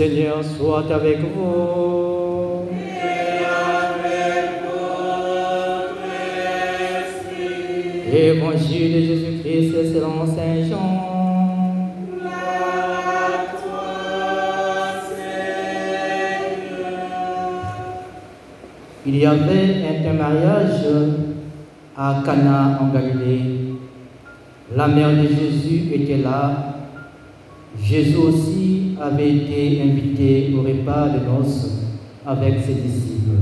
Seigneur soit avec vous. Et avec votre esprit. Évangile de Jésus-Christ selon Saint Jean. Gloire à toi, Seigneur. Il y avait un mariage à Cana en Galilée. La mère de Jésus était là. Jésus aussi avait été invité au repas de noces avec ses disciples.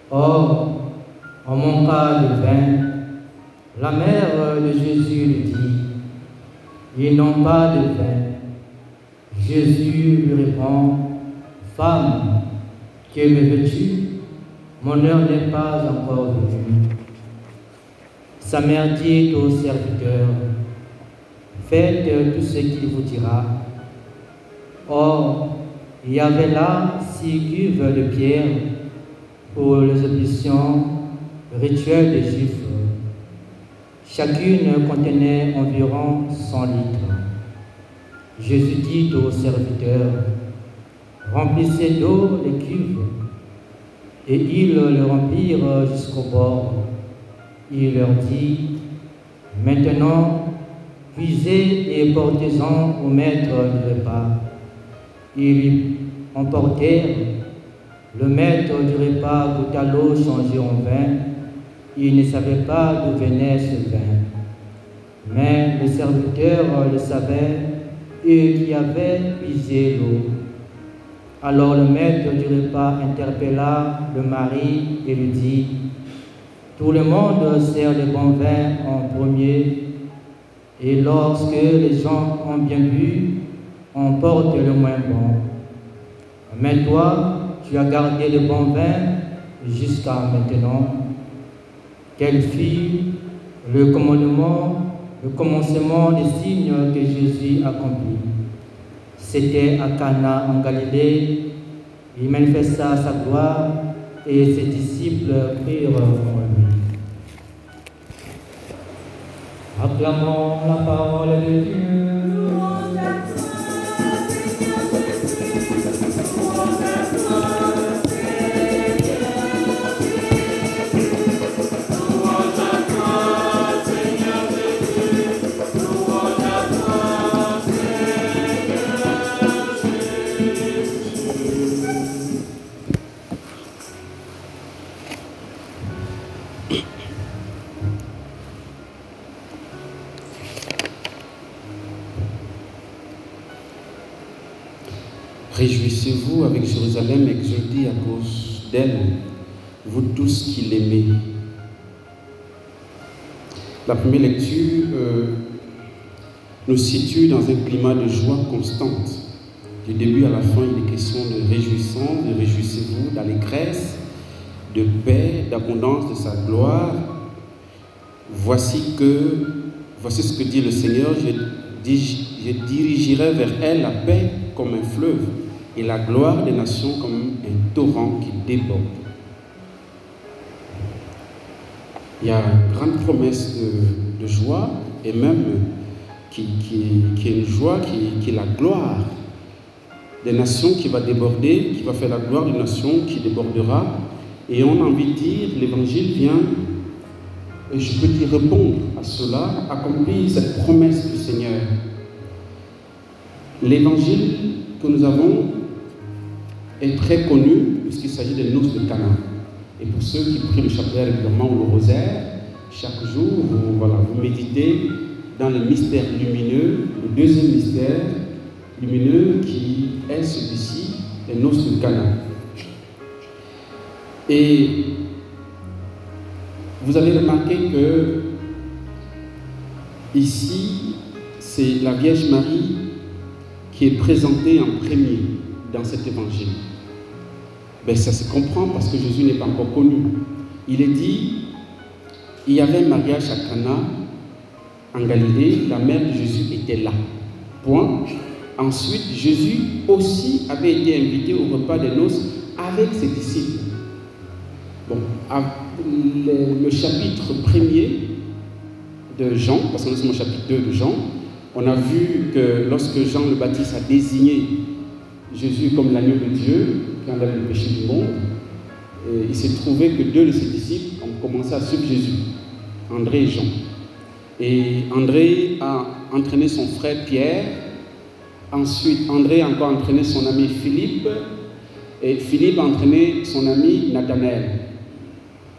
Or, on manqua de vin. La mère de Jésus lui dit: ils n'ont pas de vin. Jésus lui répond: femme, que me veux-tu? Mon heure n'est pas encore venue. Sa mère dit au serviteur: faites tout ce qu'il vous dira. Or, il y avait là 6 cuves de pierre pour les oblations rituelles des Juifs. Chacune contenait environ 100 litres. Jésus dit au serviteur: remplissez d'eau les cuves. Et ils le remplirent jusqu'au bord. Il leur dit: maintenant, puisez et portez-en au maître du repas. Ils emportèrent. Le maître du repas goûta l'eau changée en vin. Il ne savait pas d'où venait ce vin. Mais les serviteurs le savaient, eux qui avaient puisé l'eau. Alors le maître du repas interpella le mari et lui dit: tout le monde sert le bon vin en premier, et lorsque les gens ont bien bu, on porte le moins bon. Mais toi, tu as gardé le bon vin jusqu'à maintenant. Quel fut le commencement des signes que Jésus accomplit? C'était à Cana en Galilée. Il manifesta sa gloire et ses disciples crurent en lui. Acclamons la parole de Dieu. Louange à toi, Seigneur Jésus. Louange à toi, Seigneur Jésus. Louange à toi, Seigneur Jésus. Louange à toi, Seigneur Jésus. Réjouissez-vous avec Jérusalem, exultez à cause d'elle, vous tous qui l'aimez. La première lecture nous situe dans un climat de joie constante. Du début à la fin, il est question de réjouissance, de réjouissez-vous, d'allégresse, de paix, d'abondance de sa gloire. Voici ce que dit le Seigneur: je dirigerai vers elle la paix comme un fleuve et la gloire des nations comme un torrent qui déborde. Il y a une grande promesse de joie, et même qui est une joie qui est la gloire des nations qui va déborder, qui va faire la gloire des nations qui débordera. Et on a envie de dire, l'évangile vient, et je peux dire répondre à cela, accomplir cette promesse du Seigneur. L'évangile que nous avons est très connu puisqu'il s'agit des noces de Cana. Et pour ceux qui prient le chapelet régulièrement ou le rosaire, chaque jour, vous méditez dans le mystère lumineux, le deuxième mystère lumineux qui est celui-ci, les noces de Cana. Et vous avez remarqué que ici, c'est la Vierge Marie qui est présentée en premier dans cet évangile. Ben, ça se comprend parce que Jésus n'est pas encore connu. Il est dit, il y avait un mariage à Cana en Galilée, la mère de Jésus était là. Point. Ensuite, Jésus aussi avait été invité au repas des noces avec ses disciples. Bon, le chapitre 1er de Jean, parce que nous sommes au chapitre 2 de Jean, on a vu que lorsque Jean le Baptiste a désigné Jésus comme l'agneau de Dieu qui enlève le péché du monde. Et il s'est trouvé que 2 de ses disciples ont commencé à suivre Jésus, André et Jean. Et André a entraîné son frère Pierre. Ensuite, André a encore entraîné son ami Philippe. Et Philippe a entraîné son ami Nathanaël.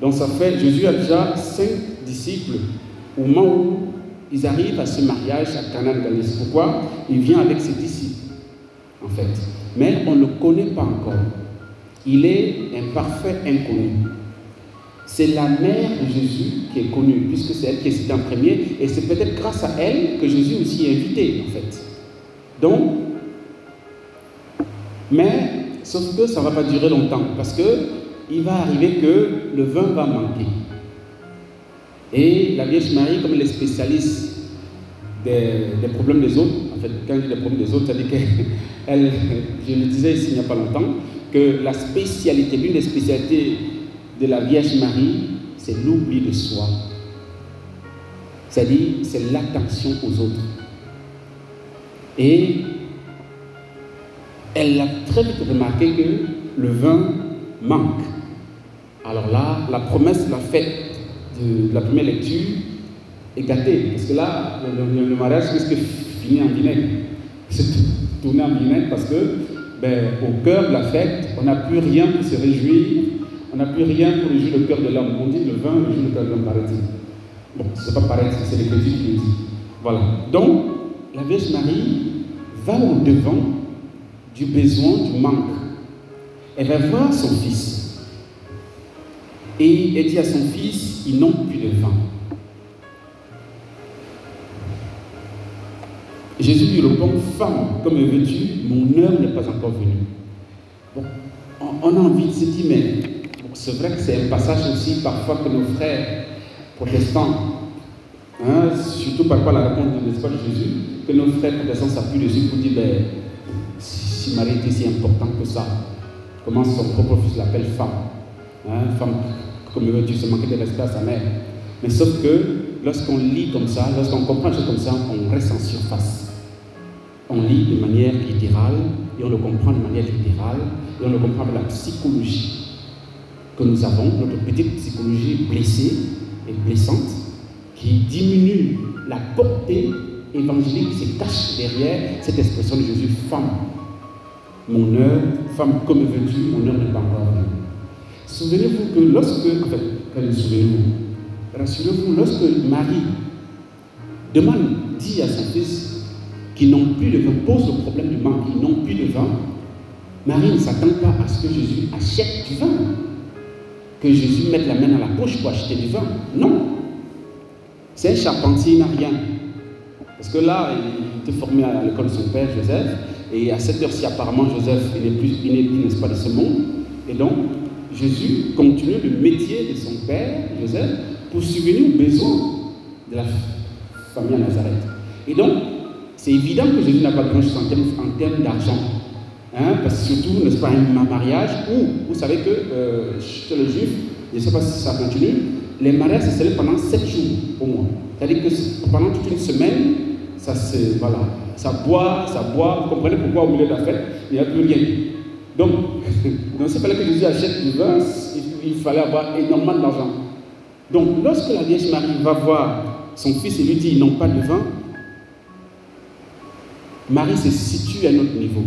Donc ça fait, Jésus a déjà 5 disciples au moment où ils arrivent à ce mariage à Cana de Galilée. Pourquoi? Il vient avec ses disciples, en fait. Mais on ne le connaît pas encore. Il est un parfait inconnu. C'est la mère de Jésus qui est connue, puisque c'est elle qui est citée en premier, et c'est peut-être grâce à elle que Jésus aussi est invité, en fait. Donc, mais, sauf que ça ne va pas durer longtemps, parce qu'il va arriver que le vin va manquer. Et la Vierge Marie, comme elle est spécialiste des problèmes des autres, en fait, quand je dis des problèmes des autres, c'est-à-dire qu'elle, je le disais ici il n'y a pas longtemps, que la spécialité, l'une des spécialités de la Vierge Marie, c'est l'oubli de soi. C'est-à-dire, c'est l'attention aux autres. Et elle a très vite remarqué que le vin manque. Alors là, la promesse, la fête de la première lecture est gâtée. Parce que là, le mariage risque de finir en vinaigre. C'est tourné en vinaigre parce que, au cœur de la fête, on n'a plus rien pour se réjouir. On n'a plus rien pour réjouir le cœur de l'homme. On dit le vin réjouit le cœur de l'homme, paraît-il. Bon, c'est pas pareil, c'est l'Écriture qui le dit. Voilà. Donc, la Vierge Marie va au-devant du besoin, du manque. Elle va voir son fils. Et elle dit à son fils, ils n'ont plus de vin. Jésus lui répond, femme, comme veux-tu, mon heure n'est pas encore venue. Bon, on a envie de se dire, mais bon, c'est vrai que c'est un passage aussi parfois que nos frères protestants, surtout par rapport à la réponse de l'espoir de Jésus, que nos frères protestants s'appuient dessus pour dire, si Marie était si importante que ça, comment son propre fils l'appelle femme, femme, comme veux-tu, se manquer de respect à sa mère. Mais sauf que lorsqu'on lit comme ça, lorsqu'on comprend les choses comme ça, on reste en surface. On lit de manière littérale et on le comprend de manière littérale et on le comprend avec la psychologie que nous avons, notre petite psychologie blessée et blessante qui diminue la portée évangélique qui se cache derrière cette expression de Jésus, femme. Mon heure, femme, comme veux-tu, mon heure n'est pas encore venue. Souvenez-vous que lorsque, souvenez-vous, rassurez-vous, lorsque Marie dit à son fils qu'ils n'ont plus de vin, pose le problème du manque, ils n'ont plus de vin, Marie ne s'attend pas à ce que Jésus achète du vin, que Jésus mette la main dans la poche pour acheter du vin. Non. C'est un charpentier, il n'a rien. Parce que là, il était formé à l'école de son père, Joseph, et à cette heure-ci, apparemment, Joseph, il n'est pas de ce monde. Et donc, Jésus continue le métier de son père, Joseph, pour subvenir aux besoins de la famille à Nazareth. Et donc, c'est évident que Jésus n'a pas de grand-chose en termes d'argent. Parce que surtout, n'est-ce pas, un mariage où, vous savez que chez les Juifs, je ne sais pas si ça continue, les mariages se célèbrent pendant 7 jours au moins. C'est-à-dire que pendant toute une semaine, ça boit, vous comprenez pourquoi au milieu de la fête, il n'y a plus rien. Donc s'il fallait que Jésus achète du vin, il fallait avoir énormément d'argent. Donc, lorsque la Vierge Marie va voir son fils et lui dit, ils n'ont pas de vin, Marie se situe à notre niveau.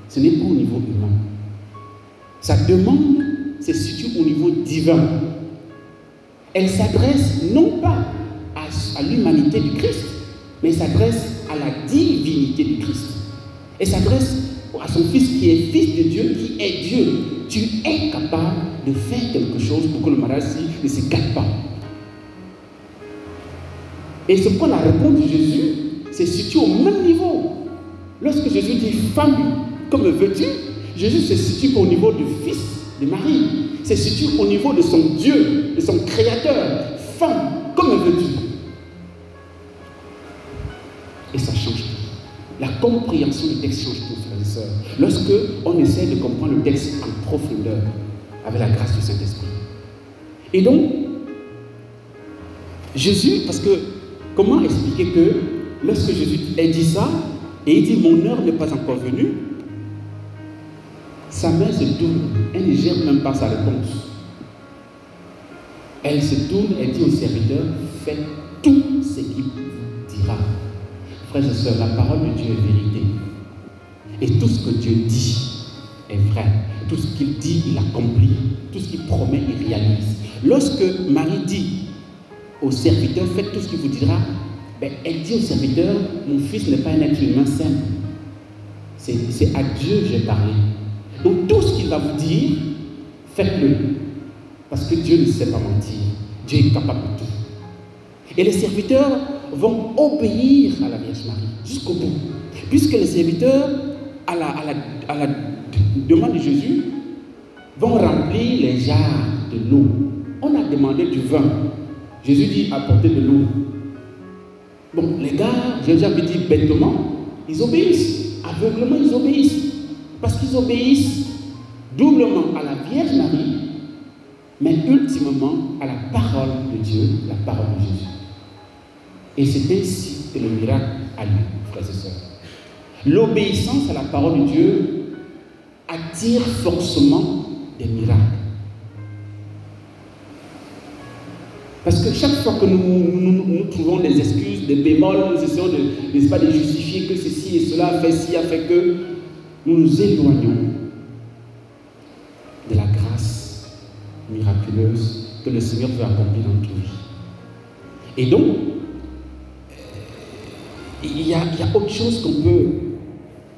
Ce n'est pas au niveau humain. Sa demande se situe au niveau divin. Elle s'adresse non pas à l'humanité du Christ, mais elle s'adresse à la divinité du Christ. Elle s'adresse à son fils qui est fils de Dieu, qui est Dieu. Tu es capable de faire quelque chose pour que le mariage ne se gâte pas. Et ce point, la réponse de Jésus se situe au même niveau. Lorsque Jésus dit femme, comme veux-tu, Jésus se situe pas au niveau du fils de Marie, se situe au niveau de son Dieu, de son créateur. Femme, comme veux-tu. Et ça change tout. La compréhension du texte change tout, frères et sœurs. Lorsque on essaie de comprendre le texte en profondeur, avec la grâce du Saint-Esprit. Et donc, Jésus, parce que, comment expliquer que lorsque Jésus a dit ça, et il dit, mon heure n'est pas encore venue, Sa main se tourne, elle ne gère même pas sa réponse. Elle se tourne, elle dit au serviteur, faites tout ce qu'il vous dira. Frères et sœurs, la parole de Dieu est vérité. Et tout ce que Dieu dit est vrai. Tout ce qu'il dit, il accomplit. Tout ce qu'il promet, il réalise. Lorsque Marie dit au serviteur, faites tout ce qu'il vous dira, ben, elle dit au serviteur, mon fils n'est pas un être humain simple. C'est à Dieu que j'ai parlé. Donc tout ce qu'il va vous dire, faites-le. Parce que Dieu ne sait pas mentir. Dieu est capable de tout. Et les serviteurs vont obéir à la Vierge Marie jusqu'au bout. Puisque les serviteurs, à la demande de Jésus, vont remplir les jarres de l'eau. On a demandé du vin. Jésus dit apportez de l'eau. Bon, les gars, j'ai déjà dit bêtement, ils obéissent. Aveuglement, ils obéissent. Parce qu'ils obéissent doublement à la Vierge Marie, mais ultimement à la parole de Dieu, la parole de Jésus. Et c'est ainsi que le miracle a lieu, frères et sœurs. L'obéissance à la parole de Dieu attire forcément des miracles. Parce que chaque fois que nous trouvons des excuses, des bémols, nous essayons de justifier que ceci et cela a fait ci, a fait que, nous nous éloignons de la grâce miraculeuse que le Seigneur veut accomplir dans notre vie. Et donc, il y a autre chose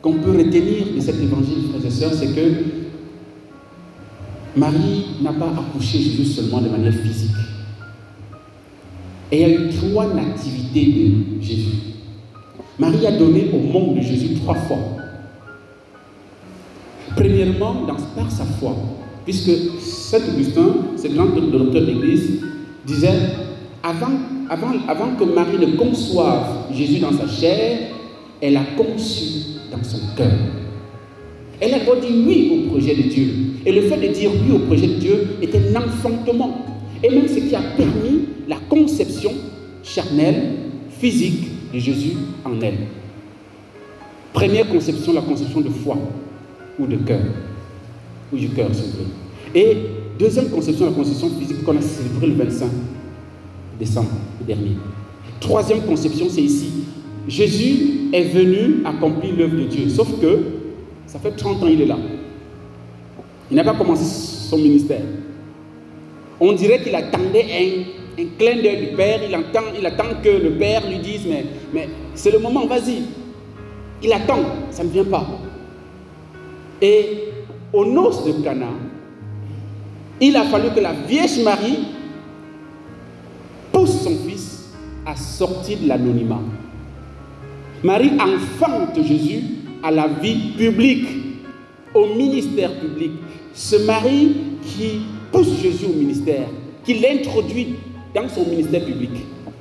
qu'on peut retenir de cet évangile, frères et sœurs, c'est que Marie n'a pas accouché Jésus seulement de manière physique. Et il y a eu 3 nativités de Jésus. Marie a donné au monde de Jésus 3 fois. Premièrement, par sa foi, puisque Saint Augustin, ce grand docteur de l'Église, disait avant que Marie ne conçoive Jésus dans sa chair, elle a conçu dans son cœur. Elle a dit oui au projet de Dieu. Et le fait de dire oui au projet de Dieu est un enfantement. Et même ce qui a permis la conception charnelle, physique de Jésus en elle. Première conception, la conception de foi ou de cœur, ou du cœur, si vous voulez. Et deuxième conception, la conception physique qu'on a célébrée le 25 décembre dernier. Troisième conception, c'est ici. Jésus est venu accomplir l'œuvre de Dieu, sauf que ça fait 30 ans qu'il est là. Il n'a pas commencé son ministère. On dirait qu'il attendait un clin d'œil du Père, il attend que le Père lui dise, mais c'est le moment, vas-y. Il attend, ça ne vient pas. Et aux noces de Cana, il a fallu que la Vierge Marie pousse son fils à sortir de l'anonymat. Marie enfante Jésus à la vie publique, au ministère public. Ce mari qui pousse Jésus au ministère, qui l'introduit dans son ministère public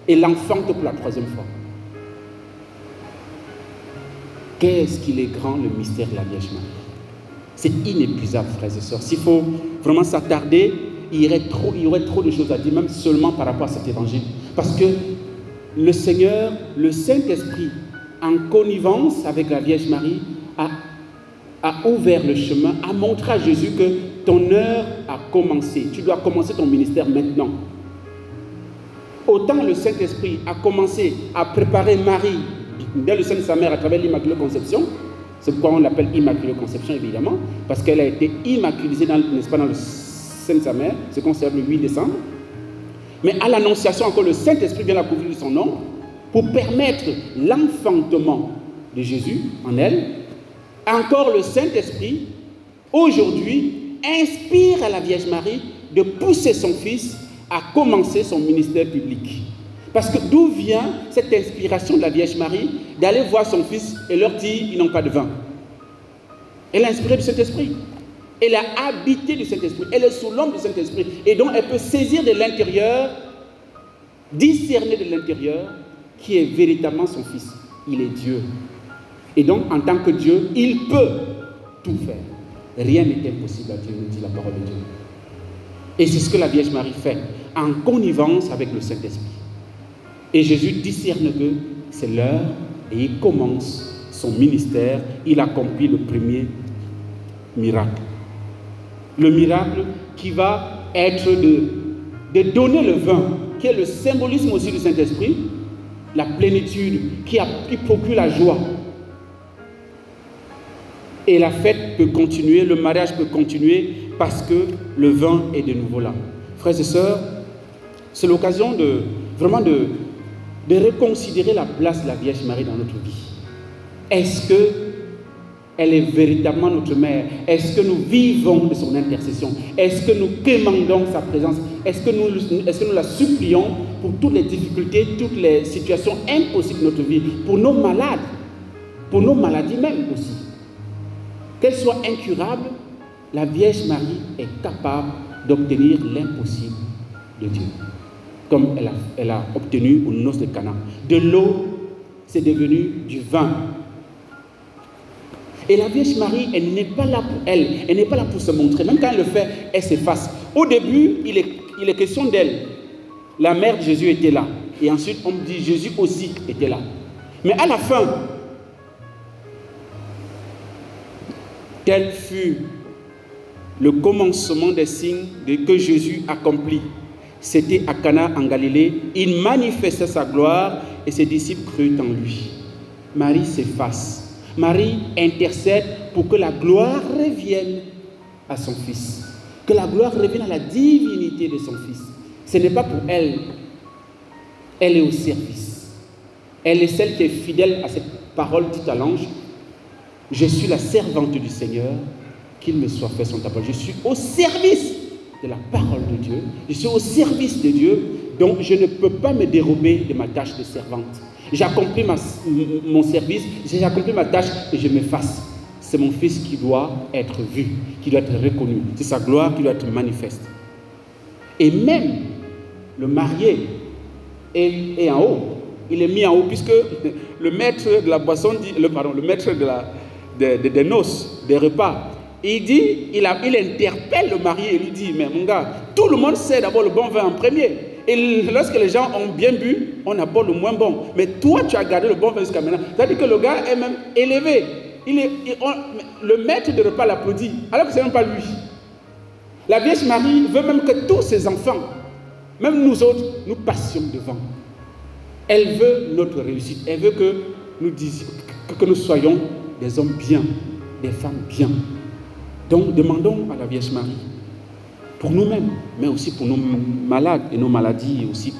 et l'enfante pour la 3e fois. Qu'est-ce qu'il est grand le mystère de la Vierge Marie? C'est inépuisable, frères et sœurs. S'il faut vraiment s'attarder, il y aurait trop de choses à dire, même seulement par rapport à cet évangile. Parce que le Seigneur, le Saint-Esprit, en connivence avec la Vierge Marie, a ouvert le chemin, a montré à Jésus que ton heure a commencé. Tu dois commencer ton ministère maintenant. Autant le Saint-Esprit a commencé à préparer Marie dès le sein de sa mère à travers l'Immaculée Conception. C'est pourquoi on l'appelle Immaculée Conception, évidemment, parce qu'elle a été immaculisée, n'est-ce pas, dans le sein de sa mère, ce qu'on célèbre le 8 décembre. Mais à l'Annonciation, encore le Saint-Esprit vient la couvrir de son nom pour permettre l'enfantement de Jésus en elle. Encore le Saint-Esprit, aujourd'hui, inspire à la Vierge Marie de pousser son fils à commencer son ministère public. Parce que d'où vient cette inspiration de la Vierge Marie d'aller voir son fils et leur dire ils n'ont pas de vin? Elle a inspiré du Saint-Esprit. Elle a habité du Saint-Esprit. Elle est sous l'ombre du Saint-Esprit. Et donc elle peut saisir de l'intérieur, discerner de l'intérieur qui est véritablement son fils. Il est Dieu. Et donc en tant que Dieu, il peut tout faire. Rien n'est impossible à Dieu, nous dit la parole de Dieu. Et c'est ce que la Vierge Marie fait, en connivence avec le Saint-Esprit. Et Jésus discerne que c'est l'heure et il commence son ministère. Il accomplit le premier miracle. Le miracle qui va être de donner le vin, qui est le symbolisme aussi du Saint-Esprit, la plénitude, qui procure la joie. Et la fête peut continuer, le mariage peut continuer parce que le vin est de nouveau là. Frères et sœurs, c'est l'occasion de reconsidérer la place de la Vierge Marie dans notre vie. Est-ce qu'elle est véritablement notre mère? Est-ce que nous vivons de son intercession? Est-ce que nous quémandons sa présence? Est-ce que nous la supplions pour toutes les difficultés, toutes les situations impossibles de notre vie, pour nos malades, pour nos maladies même aussi? Qu'elles soient incurables, la Vierge Marie est capable d'obtenir l'impossible de Dieu. Comme elle a obtenu aux noces de Cana. De l'eau, c'est devenu du vin. Et la Vierge Marie, elle n'est pas là pour elle. Elle n'est pas là pour se montrer. Même quand elle le fait, elle s'efface. Au début, il est question d'elle. La mère de Jésus était là. Et ensuite, on dit Jésus aussi était là. Mais à la fin, tel fut le commencement des signes que Jésus accomplit. C'était à Cana en Galilée. Il manifestait sa gloire et ses disciples crurent en lui. Marie s'efface. Marie intercède pour que la gloire revienne à son Fils. Que la gloire revienne à la divinité de son Fils. Ce n'est pas pour elle. Elle est au service. Elle est celle qui est fidèle à cette parole dite à l'ange. Je suis la servante du Seigneur, qu'il me soit fait son parole. Je suis au service de la parole de Dieu. Je suis au service de Dieu, donc je ne peux pas me dérober de ma tâche de servante. J'accomplis mon service, j'accomplis ma tâche et je m'efface. C'est mon Fils qui doit être vu, qui doit être reconnu. C'est sa gloire qui doit être manifeste. Et même le marié est en haut. Il est mis en haut puisque le maître de la boisson dit, le maître des noces, des repas, il interpelle le marié et lui dit, mais mon gars, tout le monde sait d'abord le bon vin en premier. Et lorsque les gens ont bien bu, on aborde le moins bon. Mais toi, tu as gardé le bon vin jusqu'à maintenant. C'est-à-dire que le gars est même élevé. Le maître de repas l'applaudit, alors que ce n'est même pas lui. La Vierge Marie veut même que tous ses enfants, même nous autres, nous passions devant. Elle veut notre réussite. Elle veut que nous soyons des hommes bien, des femmes bien. Donc, demandons à la Vierge Marie, pour nous-mêmes, mais aussi pour nos malades et nos maladies aussi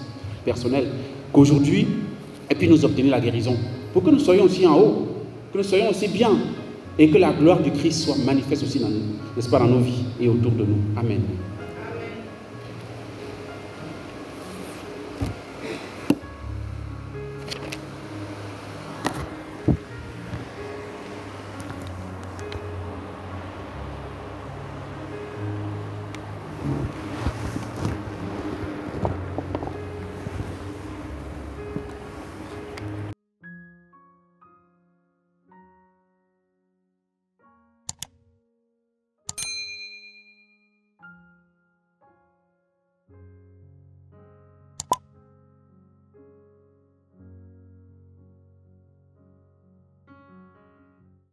personnelles, qu'aujourd'hui, elle puisse nous obtenir la guérison, pour que nous soyons aussi en haut, que nous soyons aussi bien, et que la gloire du Christ soit manifeste aussi dans nos vies et autour de nous. Amen.